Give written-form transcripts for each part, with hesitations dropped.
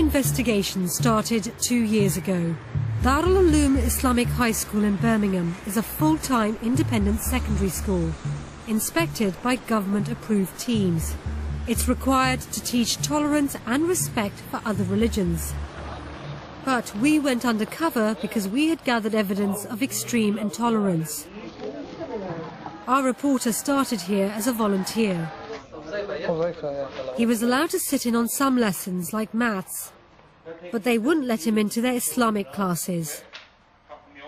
investigation started 2 years ago. Darul Uloom Islamic High School in Birmingham is a full-time independent secondary school, inspected by government-approved teams. It's required to teach tolerance and respect for other religions. But we went undercover because we had gathered evidence of extreme intolerance. Our reporter started here as a volunteer. He was allowed to sit in on some lessons like maths, but they wouldn't let him into their Islamic classes.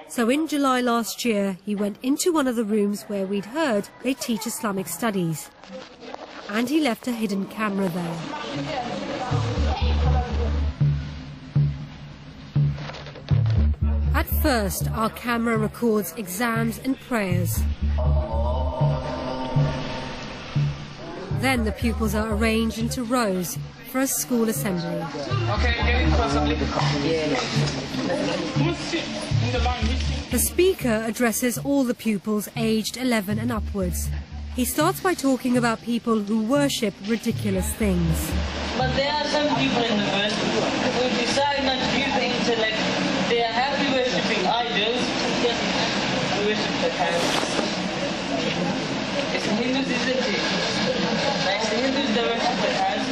So in July last year, he went into one of the rooms where we'd heard they teach Islamic studies, and he left a hidden camera there. At first, our camera records exams and prayers. Then the pupils are arranged into rows for a school assembly. The speaker addresses all the pupils aged 11 and upwards. He starts by talking about people who worship ridiculous things. But there are some people in the world who decide not to use the intellect. They are happy worshipping idols, just worship the cows. It's the Hindus, isn't it? Like the Hindus, they worship the cows.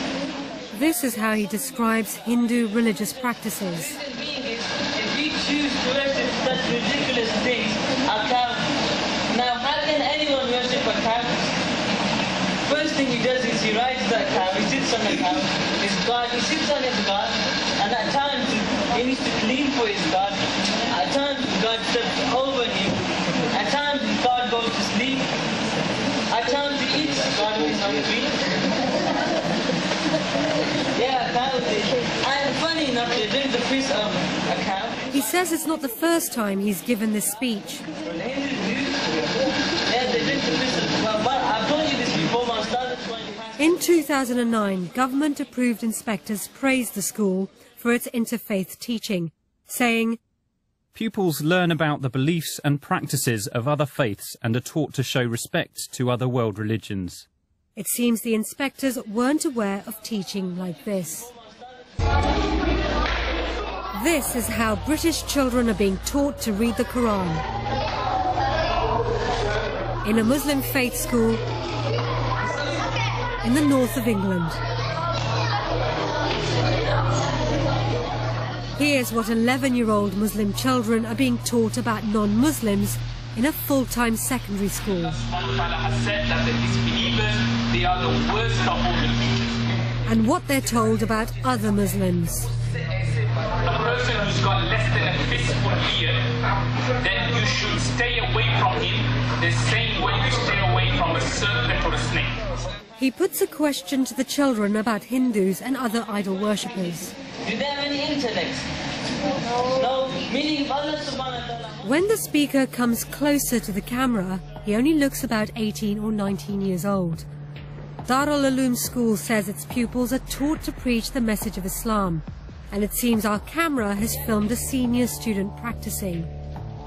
This is how he describes Hindu religious practices. If we choose to worship such ridiculous things, a cow. Now, how can anyone worship a cow? First thing he does is he rides that cow, he sits on the cow, his God, he sits on his God, and at times he needs to clean for his God. At times God steps over him. At times God goes to sleep. At times he eats God when he's hungry. Yeah, cows. And funny enough, they drink the piss of a cow. He says it's not the first time he's given this speech. In 2009, government-approved inspectors praised the school for its interfaith teaching, saying, "Pupils learn about the beliefs and practices of other faiths and are taught to show respect to other world religions." It seems the inspectors weren't aware of teaching like this. This is how British children are being taught to read the Quran. In a Muslim faith school in the north of England. Here's what 11-year-old Muslim children are being taught about non-Muslims in a full-time secondary school. Allah has said that the disbelievers, they are the worst of all the creatures. And what they're told about other Muslims. A person who's got less than a fistful beard, then you should stay away from him the same way you stay away from a serpent or a snake. He puts a question to the children about Hindus and other idol worshippers. Do they have any intellect? No. Meaning Allah subhanahu wa ta'ala. When the speaker comes closer to the camera, he only looks about 18 or 19 years old. Darul Uloom School says its pupils are taught to preach the message of Islam, and it seems our camera has filmed a senior student practicing.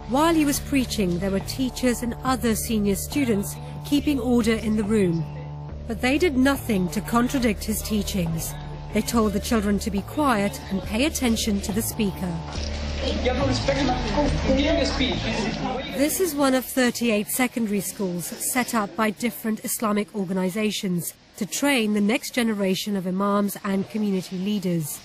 While he was preaching, there were teachers and other senior students keeping order in the room. But they did nothing to contradict his teachings. They told the children to be quiet and pay attention to the speaker. This is one of 38 secondary schools set up by different Islamic organizations to train the next generation of imams and community leaders.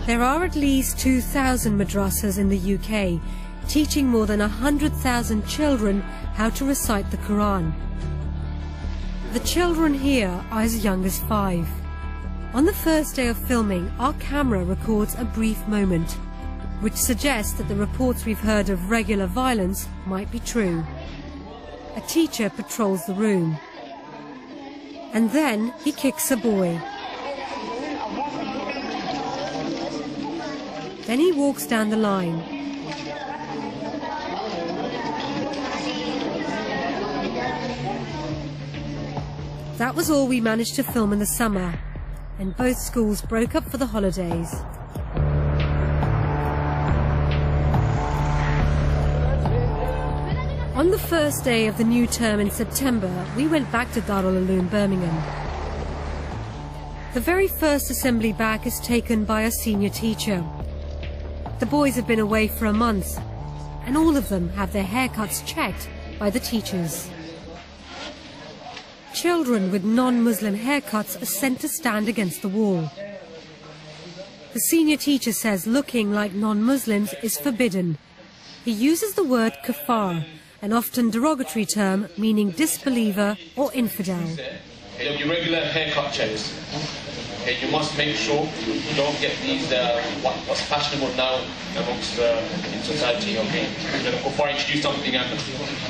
There are at least 2,000 madrasas in the UK, teaching more than 100,000 children how to recite the Quran. The children here are as young as 5. On the first day of filming, our camera records a brief moment, which suggests that the reports we've heard of regular violence might be true. A teacher patrols the room, and then he kicks a boy. Then he walks down the line. That was all we managed to film in the summer, and both schools broke up for the holidays. On the first day of the new term in September, we went back to Darul Uloom Birmingham. The very first assembly back is taken by a senior teacher. The boys have been away for a month, and all of them have their haircuts checked by the teachers. Children with non-Muslim haircuts are sent to stand against the wall. The senior teacher says looking like non-Muslims is forbidden. He uses the word kafar, an often derogatory term meaning disbeliever or infidel. There'll be regular haircut checks. Okay, you must make sure you don't get these what's fashionable now amongst in society. Okay, the Kuffar introduce something and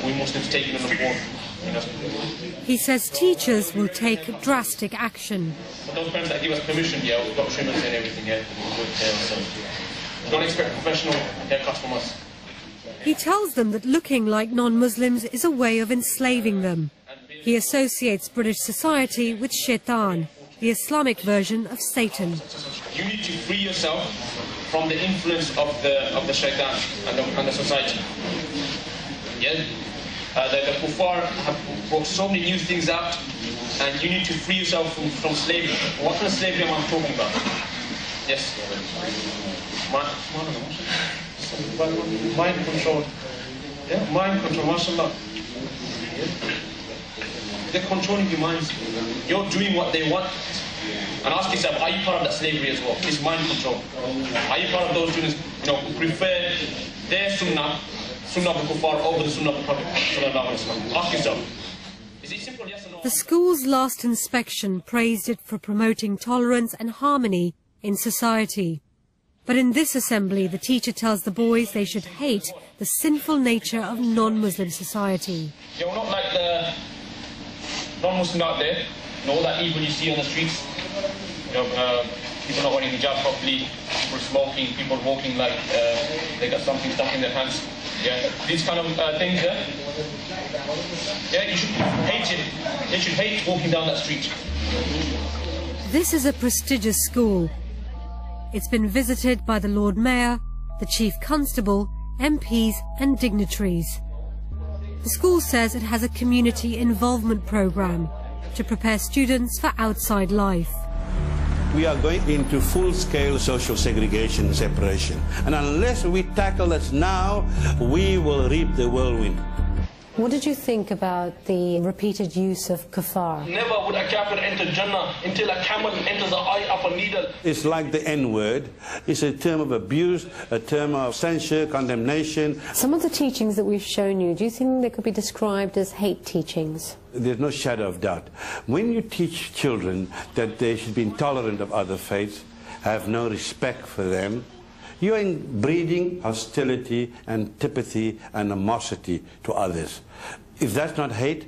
we Muslims taking on the board. You know. He says teachers will take drastic action. For those parents that give us permission, yeah, we've got trimmers and everything here. So don't expect professional haircuts from us. He tells them that looking like non-Muslims is a way of enslaving them. He associates British society with shaitan, the Islamic version of Satan. You need to free yourself from the influence of the shaitan and the society. Yeah? The kuffar have brought so many new things out, and you need to free yourself from slavery. What kind of slavery am I talking about? Yes. Mind control. Yeah, mind control, mashallah. Yeah. They're controlling your minds. You're doing what they want. And ask yourself, are you part of that slavery as well? This mind control. Are you part of those students, who prefer their sunnah of the kuffar over the sunnah of the Prophet? Ask yourself. Is it simple, yes or no? The school's last inspection praised it for promoting tolerance and harmony in society. But in this assembly, the teacher tells the boys they should hate the sinful nature of non-Muslim society. Yeah, we're not like the non-Muslim out there, all that evil you see on the streets. People not wearing hijab properly, people smoking, people walking like they got something stuck in their pants. Yeah, these kind of things. Yeah, you should hate it. They should hate walking down that street. This is a prestigious school. It's been visited by the Lord Mayor, the Chief Constable, MPs and dignitaries. The school says it has a community involvement program to prepare students for outside life. We are going into full-scale social segregation and separation. And unless we tackle this now, we will reap the whirlwind. What did you think about the repeated use of kafar? Never would a kafir enter Jannah until a camel enters the eye of a needle. It's like the N-word. It's a term of abuse, a term of censure, condemnation. Some of the teachings that we've shown you, do you think they could be described as hate teachings? There's no shadow of doubt. When you teach children that they should be intolerant of other faiths, have no respect for them, you are breeding hostility, antipathy, and animosity to others. If that's not hate,